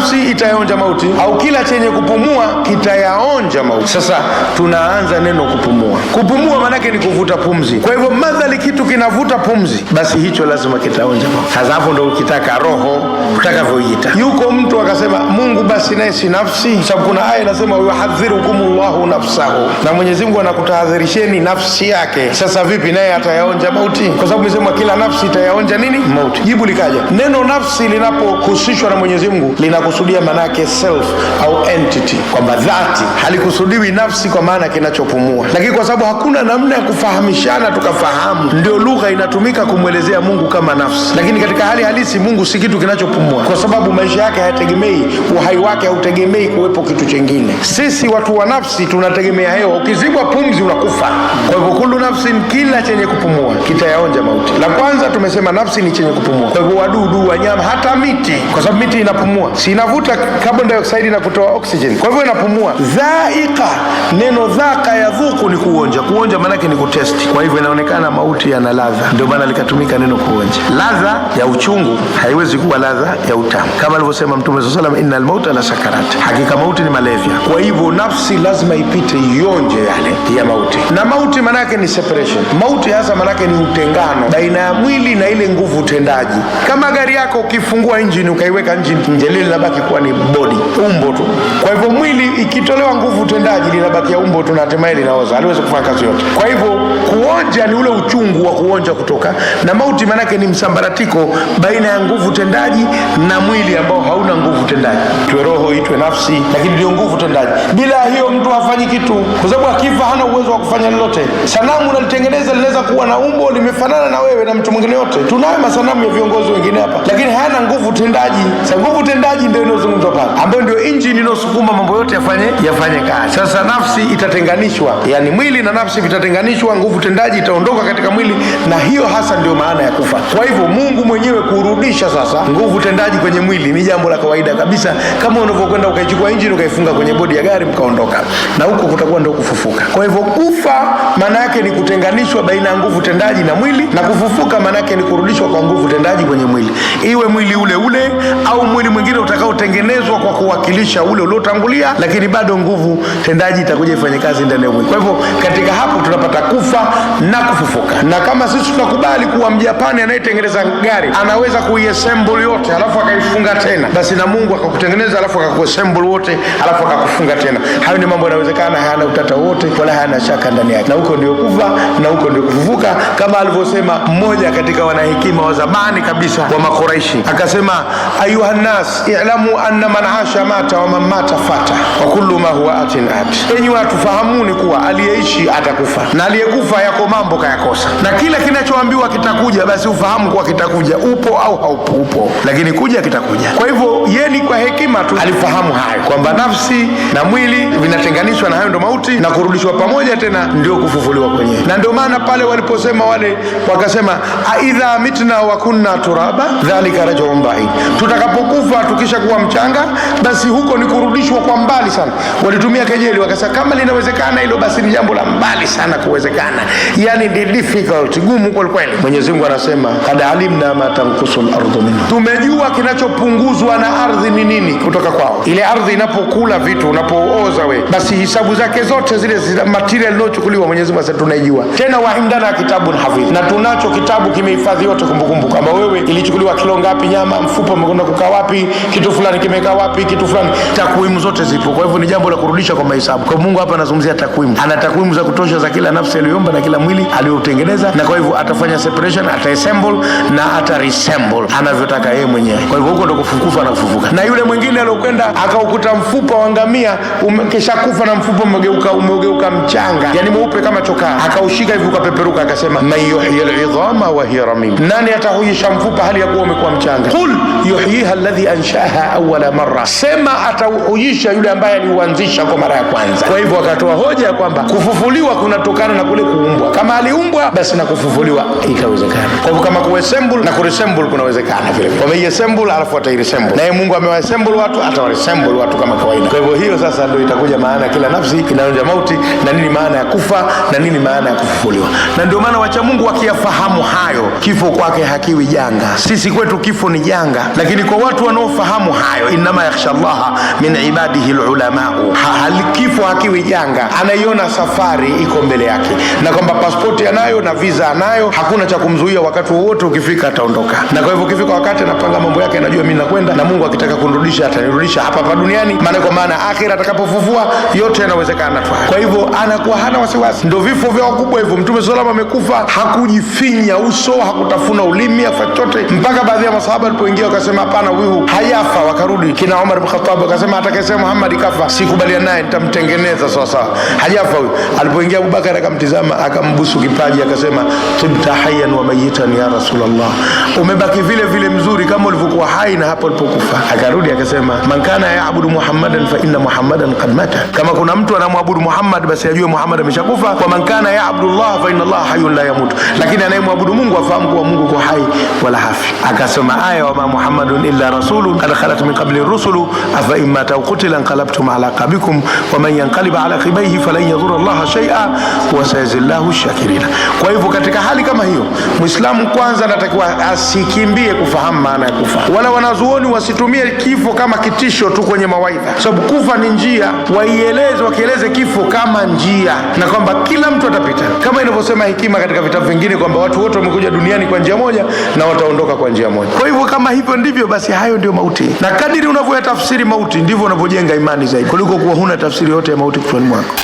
nafsi itayaonja mauti, au kila chenye kupumua kitayaonja mauti. Sasa tunaanza neno kupumua. Kupumua manake ni kuvuta pumzi. Kwa hivyo madhali kitu kinavuta pumzi, basi hicho lazima kitaonja mauti. Sasa hapo ndo ukitaka roho utakavyoita. Yuko mtu akasema Mungu basi naye si nafsi, sababu kuna aya inasema yuhadhirukumullahu nafsahu, na Mwenyezi Mungu anakutahadharisheni nafsi yake. Sasa vipi naye atayaonja mauti? Kwa sababu nimesema kila nafsi itayaonja nini? Mauti. Jibu likaja, neno nafsi linapohusishwa na Mwenyezi Mungu linakusudia manake self au entity, kwamba dhati. Halikusudiwi nafsi kwa maana kinachopumua, lakini kwa sababu hakuna namna ya kufahamishana tukafahamu, ndio lugha inatumika kumwelezea Mungu kama nafsi. Lakini katika hali halisi Mungu si kitu kinachopumua, kwa sababu maisha yake hayategemei, uhai wake hautegemei kuwepo kitu chengine. Sisi watu wa nafsi tunategemea hewa, ukizibwa pumzi unakufa. Kwa hivyo kullu nafsin, kila chenye kupumua kitayaonja mauti. La kwanza tumesema nafsi ni chenye kupumua. Kwa hivyo wadudu, wanyama, hata miti, kwa sababu miti inapumua, si inavuta carbon dioxide na kutoa oxygen, kwa hivyo inapumua. Dhaika, neno dhaka ya dhuku ni kuonja. Kuonja manake ni kutesti. Kwa hivyo inaonekana mauti yana ladha, ndio maana likatumika neno kuonja. Ladha ya uchungu haiwezi kuwa ladha ya utamu, kama alivyosema Mtume sallallahu alayhi wasallam, innal mauta la sakarat, hakika mauti ni malevya. Kwa hivyo nafsi lazima ipite ionje yale ya mauti. Na mauti manake ni separation. Mauti hasa manake ni utengano baina ya mwili na ile nguvu tendaji. Kama gari yako ukifungua engine ukaiweka engine nje, lile linabaki kuwa ni body, umbo tu. Kwa hivyo mwili ikitolewa nguvu tendaji linabaki ya umbo tu na hatimaye linaoza, haliwezi kufanya kazi yote. Kwa hivyo kuonja ni ule uchungu wa kuonja kutoka, na mauti manake ni msambaratiko baina ya nguvu tendaji na mwili ambao hauna nguvu tendaji. Itwe roho, itwe nafsi, lakini ndio nguvu tendaji. Bila hiyo mtu hafanyi kitu, kwa sababu akifa hana uwezo wa kufanya lolote. Sanamu unalitengeneza linaweza kuwa na umbo limefanana na wewe na mtu mwingine yote. Tunayo masanamu ya viongozi wengine hapa, lakini hayana nguvu tendaji. Sasa nguvu tendaji ndio inayozungumzwa pale, ambayo ndio engine inayosukuma mambo yote yafanye kazi. Sasa nafsi itatenganishwa, yani mwili na nafsi vitatenganishwa, nguvu tendaji itaondoka katika mwili, na hiyo hasa ndio maana ya kufa. Kwa hivyo Mungu mwenyewe kurudisha sasa nguvu tendaji kwenye mwili ni jambo la kawaida kabisa, kama unavyokwenda ukaichukua engine ukaifunga kwenye bodi ya gari mkaondoka, na huko kutakuwa ndio kufufuka. Kwa hivyo kufa maana yake ni kutenganishwa baina ya nguvu tendaji na mwili, na kufufuka maana yake ni kurudishwa kwa nguvu tendaji kwenye mwili, iwe mwili ule ule au mwili mwingine utakaotengenezwa kwa kuwakilisha ule uliotangulia, lakini bado nguvu tendaji itakuja ifanye kazi ndani ya mwili. Kwa hivyo katika hapo tunapata kufa na kufufuka. Na kama sisi tunakubali kuwa Mjapani anayetengeneza gari anaweza kuiassemble yote alafu akaifunga tena, basi na Mungu akakutengeneza alafu akakuassemble wote alafu akakufunga tena. Hayo ni mambo yanawezekana, hayana utata wote wala hayana shaka ndani yake. Na huko ndio kufa na huko ndio kufufuka, kama alivyosema mmoja katika wanahekima wa zamani kabisa wa Makuraishi, akasema ayuhan nas i'lamu anna man asha mata wa man mata fata wa kullu ma huwa atin at. Enyi watu fahamuni kuwa aliyeishi atakufa na aliyekufa yako mambo kayakosa, na kila kinachoambiwa kitakuja, basi ufahamu kuwa kitakuja, upo au haupo, upo, lakini kuja kitakuja. Kwa hivyo yeye kwa hekima tu alifahamu hayo kwamba nafsi na mwili vinatenganishwa, na hayo ndo mauti, na kurudishwa pamoja tena ndio kufufuliwa kwenyewe. Na ndio maana pale waliposema wale wakasema aidha mitna wa kunna turaba dhalika raj'un ba'id, tutakapokufa tukisha kuwa mchanga, basi huko ni kurudishwa kwa mbali sana. Walitumia kejeli wakasema kama linawezekana hilo, basi ni jambo la mbali sana kuwezekana, yani ni difficult, gumu kwa kweli. Mwenyezi Mungu anasema kad alimna ma tanqusul ardu minhu, tumejua kinachopunguzwa na ardhi ni nini kutoka kwao. Ile ardhi inapokula vitu, unapooza we, basi hisabu zake zote zile material iliyochukuliwa Mwenyezi Mungu asema tunaijua. Tena wa indana kitabun hafidh, na tunacho kitabu kimehifadhi yote kumbukumbu, kama wewe ilichukuliwa kilo ngapi nyama, mfupa umekwenda kukaa wapi, kitu fulani kimekaa wapi, kitu fulani, takwimu zote zipo. Kwa hivyo ni jambo la kurudisha kwa mahesabu. Kwa Mungu hapa anazungumzia takwimu, ana takwimu za kutosha za kila nafsi aliyoumba na kila mwili aliotengeneza, na kwa hivyo atafanya separation, ataassemble na atareassemble anavyotaka yeye mwenyewe. Kwa hivyo huko ndo kufufuka na kufufuka. Na yule mwingine aliyokwenda akaukuta mfupa wa ngamia umekeshakufa na mfupa umegeuka mchanga, yani mweupe kama chokaa, akaushika hivi ukapeperuka, akasema man yuhyil idhama wa hiya ramim, nani atahuisha mfupa hali ya kuwa umekuwa mchanga? Qul yuhyiha alladhi anshaha awwala marra, sema atahuisha yule ambaye aliuanzisha kwa mara ya kwanza. Kwa hivyo akatoa hoja kwamba kufufuliwa kunatokana na kule kuumbwa. Kama aliumbwa, basi na kufufuliwa itawezekana. Kwa hivyo kama kuassemble na kureassemble kunawezekana vile. Wameassemble alafu ataireassemble, naye Mungu amewaassemble watu, atawareassemble watu kama kawaida. Kwa hivyo hiyo sasa ndio itakuja maana kila nafsi inaonja mauti, na nini maana ya kufa na nini maana ya kufufuliwa. Na ndio maana wacha Mungu wakiyafahamu hayo, kifo kwake hakiwi janga. Sisi kwetu kifo ni janga, lakini kwa watu wanaofahamu hayo, innama yakhsha Allaha min ibadihi alulamau, kifo hakiwi janga. Anaiona safari iko mbele yake na kwamba pasipoti anayo na visa anayo, hakuna cha kumzuia, wakati wowote ukifika ataondoka. Na kwa hivyo ukifika wakati anapanga mambo yake, anajua mimi nakwenda, na Mungu akitaka kunirudisha atanirudisha hapa duniani, maana akhira atakapofufua yote yanawezekana. Kwa hivyo anakuwa hana wasiwasi. Ndio vifo vya wakubwa hivyo. Mtume sallallahu alayhi wasallam amekufa, hakujifinya uso, hakutafuna ulimi, afachote, mpaka baadhi ya masahaba walipoingia wakasema hapana, huyu hayafa. Wakarudi kina Umar bin Khattab akasema atakayesema Muhammad kafa sikubaliana naye, nitamtengeneza sawa sawa, hajafa huyu. Alipoingia Abubakar akamtizama, akambusu kipaji, akasema tibta hayyan wa mayitan ya Rasulullah, umebaki vile vile mzuri kama ulivyokuwa hai na hapo ulipokufa. Akarudi akasema man kana ya'budu Muhammadan fa inna Muhammadan qad mata, kama kuna mtu anamwabudu Muhammad basi ajue Muhammad ameshakufa. Wa man kana ya'budu Allah fa inna Allah hayyun la yamut, lakini anayemwabudu Mungu afahamu kuwa Mungu kwa hai wala hafi. Akasema aya wa ma Muhammadun illa rasulun qad khalat min qabli rusulu afa imma taqutila anqalabtum ala aqabikum wa man yanqalib ala aqibaihi falan yadhurra Allah shay'a wa sayazillahu shakirin. Kwa hivyo katika hali kama hiyo, Muislamu kwanza anatakiwa asikimbie kufahamu maana ya kufa, wala wanazuoni wasitumie kifo kama kitisho tu kwenye mawaidha, sababu kufa ni njia. Wakieleze kifo kama njia, na kwamba kila mtu atapita, kama inavyosema hekima katika vitabu vingine kwamba watu wote wamekuja duniani kwa njia moja na wataondoka kwa njia moja. Kwa hivyo kama hivyo ndivyo, basi hayo ndio mauti, na kadiri unavyoyatafsiri mauti ndivyo unavyojenga imani zaidi, kuliko kuwa huna tafsiri yote ya mauti kichwani mwako.